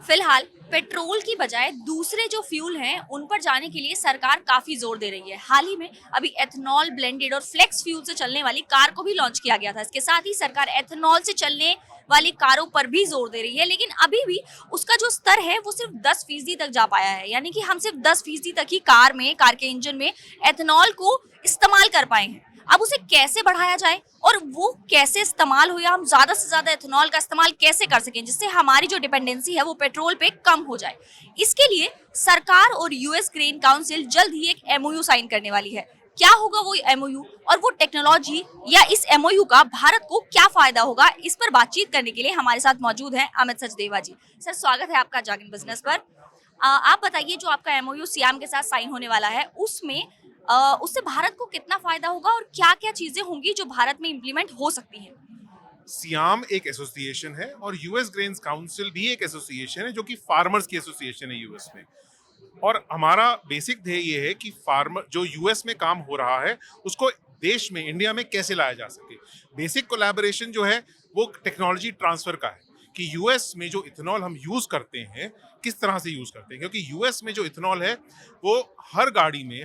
फिलहाल पेट्रोल की बजाय दूसरे जो फ्यूल हैं उन पर जाने के लिए सरकार काफी जोर दे रही है। हाल ही में अभी एथनॉल ब्लेंडेड और फ्लेक्स फ्यूल से चलने वाली कार को भी लॉन्च किया गया था। इसके साथ ही सरकार एथनॉल से चलने वाली कारों पर भी जोर दे रही है, लेकिन अभी भी उसका जो स्तर है वो सिर्फ 10% तक जा पाया है। यानी कि हम सिर्फ 10% तक ही कार के इंजन में एथनॉल को इस्तेमाल कर पाए हैं। अब उसे कैसे बढ़ाया जाए और वो कैसे इस्तेमाल हो, या हम ज्यादा से ज्यादा एथेनॉल का इस्तेमाल कैसे कर सकें जिससे हमारी जो डिपेंडेंसी है वो पेट्रोल पे कम हो जाए, इसके लिए सरकार और यूएस ग्रीन काउंसिल जल्द ही एक एमओयू साइन करने वाली है। क्या होगा वो एमओयू और वो टेक्नोलॉजी या इस एमओयू का भारत को क्या फायदा होगा, इस पर बातचीत करने के लिए हमारे साथ मौजूद हैं अमित सचदेवा जी। सर, स्वागत है आपका जागिन बिजनेस पर। आप बताइए, जो आपका एमओयू सियाम के साथ साइन होने वाला है उसमें उससे भारत को कितना फायदा होगा और क्या-क्या चीजें होंगी जो भारत में इम्प्लीमेंट हो सकती हैं? सियाम एक एसोसिएशन है और यूएस ग्रेन्स काउंसिल भी एक एसोसिएशन है जो कि फार्मर्स की एसोसिएशन है यूएस में। और हमारा बेसिक ध्येय ये है कि फार्मर जो यूएस में काम हो रहा है उसको देश में, इंडिया में कैसे लाया जा सके। बेसिक कोलैबोरेशन जो है वो टेक्नोलॉजी ट्रांसफर का है कि यूएस में जो इथेनॉल हम यूज करते हैं किस तरह से यूज करते हैं, क्योंकि यूएस में जो इथेनॉल है वो हर गाड़ी में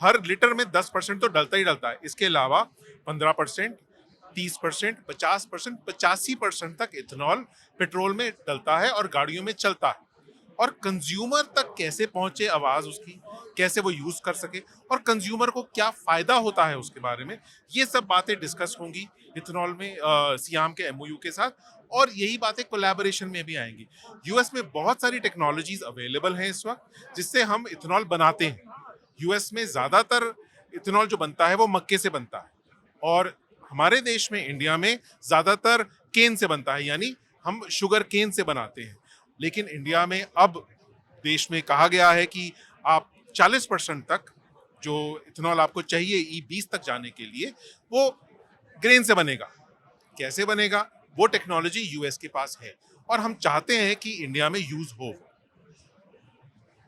हर लीटर में 10% तो डलता ही डलता है। इसके अलावा 15%, 30%, 50%, 85% तक इथेनॉल पेट्रोल में डलता है और गाड़ियों में चलता है। और कंज्यूमर तक कैसे पहुंचे आवाज उसकी, कैसे वो यूज कर सके और कंज्यूमर को क्या फायदा होता है उसके बारे में, ये सब बातें डिस्कस होंगी इथेनॉल में सियाम के एमओयू के साथ। और यही बातें कोलैबोरेशन में भी आएंगी। यूएस में बहुत सारी टेक्नोलॉजीज अवेलेबल हैं इस वक्त जिससे हम इथेनॉल बनाते हैं। यूएस में ज्यादातर इथेनॉल जो बनता है वो मक्के से बनता है और हमारे देश में, इंडिया में, ज्यादातर केन से बनता है, यानी हम शुगर केन से बनाते हैं। लेकिन इंडिया में अब देश में कहा गया है कि आप 40% तक जो इथेनॉल आपको चाहिए E20 तक जाने के लिए वो ग्रेन से बनेगा। कैसे बनेगा वो टेक्नोलॉजी यूएस के पास है और हम चाहते हैं कि इंडिया में यूज हो।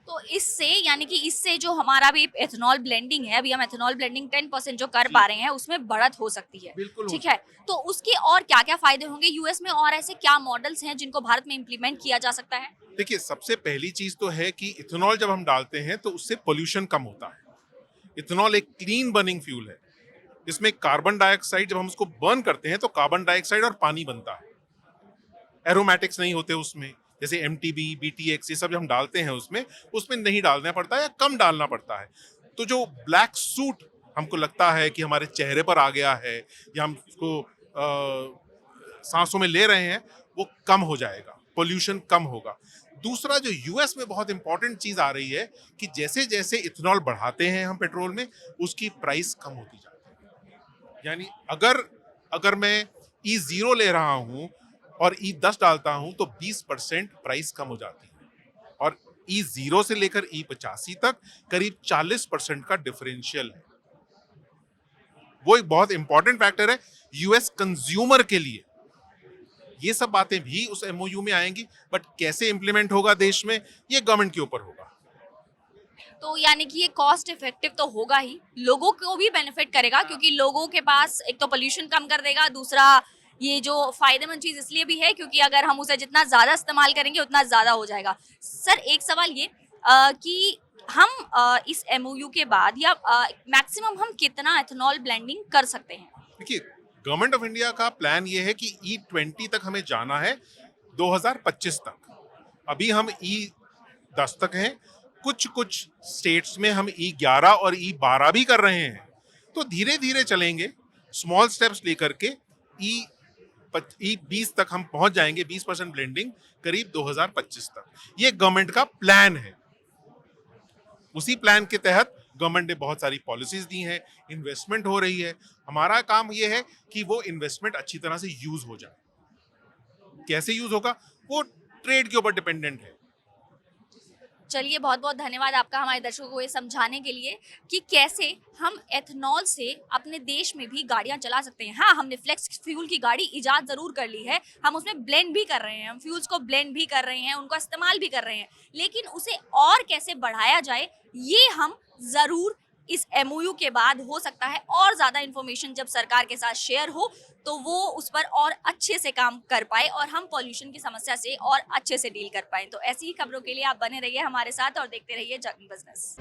तो इससे, यानी कि इससे जो हमारा भी एथेनॉल ब्लेंडिंग है, अभी हम एथेनॉल ब्लेंडिंग 10% जो कर पा रहे हैं उसमें बढ़त हो सकती है। बिल्कुल हो ठीक है, सकता है। तो उसके और क्या क्या फायदे होंगे यूएस में, और ऐसे क्या मॉडल्स हैं जिनको भारत में इम्प्लीमेंट किया जा सकता है? देखिए, सबसे पहली चीज तो है कि इथेनॉल जब हम डालते हैं तो उससे पोल्यूशन कम होता है। इथेनॉल एक क्लीन बर्निंग फ्यूल है। इसमें कार्बन डाइऑक्साइड, जब हम उसको बर्न करते हैं तो कार्बन डाइऑक्साइड और पानी बनता है। एरोमेटिक्स नहीं होते उसमें, जैसे एमटीबी, बीटीएक्स, ये सब जो हम डालते हैं उसमें नहीं डालना पड़ता है या कम डालना पड़ता है। तो जो ब्लैक सूट हमको लगता है कि हमारे चेहरे पर आ गया है या हम उसको सांसों में ले रहे हैं, वो कम हो जाएगा, पोल्यूशन कम होगा। दूसरा, जो यूएस में बहुत इंपॉर्टेंट चीज आ रही है कि जैसे जैसे इथेनॉल बढ़ाते हैं हम पेट्रोल में, उसकी प्राइस कम होती जाती है। यानी अगर अगर मैं E0 ले रहा हूं और E10 डालता हूं तो 20% प्राइस कम हो जाती है। और E0 से लेकर E85 तक करीब 40% का डिफरेंशियल है। वो एक बहुत इंपॉर्टेंट फैक्टर है यूएस कंज्यूमर के लिए। ये सब बातें भी उस एमओयू में आएंगी, बट कैसे इंप्लीमेंट होगा देश में, ये गवर्नमेंट के ऊपर होगा। तो यानी कि ये कॉस्ट इफेक्टिव तो होगा ही, लोगों को भी बेनिफिट करेगा क्योंकि लोगों के पास एक तो पोल्यूशन कम कर देगा, दूसरा ये जो फायदेमंद चीज इसलिए भी है क्योंकि अगर हम उसे जितना ज्यादा इस्तेमाल करेंगे उतना ज्यादा हो जाएगा। सर, एक सवाल ये कि हम इस एमओयू के बाद या मैक्सिमम हम कितना एथेनॉल ब्लेंडिंग कर सकते हैं? देखिए, गवर्नमेंट ऑफ इंडिया का प्लान ये है कि E20 तक हमें जाना है 2025 तक। अभी हम E10 तक हैं। कुछ कुछ स्टेट्स में हम E11 और E12 भी कर रहे हैं। तो धीरे धीरे चलेंगे, स्मॉल स्टेप्स लेकर के E20 तक हम पहुंच जाएंगे, 20% ब्लेंडिंग करीब 2025 तक। ये गवर्नमेंट का प्लान है। उसी प्लान के तहत गवर्नमेंट ने बहुत सारी पॉलिसीज दी हैं, इन्वेस्टमेंट हो रही है। हमारा काम ये है कि वो इन्वेस्टमेंट अच्छी तरह से यूज हो जाए। कैसे यूज होगा वो ट्रेड के ऊपर डिपेंडेंट है। चलिए, बहुत बहुत धन्यवाद आपका हमारे दर्शकों को ये समझाने के लिए कि कैसे हम एथनॉल से अपने देश में भी गाड़ियां चला सकते हैं। हाँ, हमने फ्लेक्स फ्यूल की गाड़ी इजाद जरूर कर ली है, हम उसमें ब्लेंड भी कर रहे हैं, हम फ्यूल्स को ब्लेंड भी कर रहे हैं, उनका इस्तेमाल भी कर रहे हैं, लेकिन उसे और कैसे बढ़ाया जाए ये हम जरूर इस एमओयू के बाद हो सकता है और ज्यादा इंफॉर्मेशन जब सरकार के साथ शेयर हो तो वो उस पर और अच्छे से काम कर पाए और हम पॉल्यूशन की समस्या से और अच्छे से डील कर पाए। तो ऐसी ही खबरों के लिए आप बने रहिए हमारे साथ और देखते रहिए जंग बिजनेस।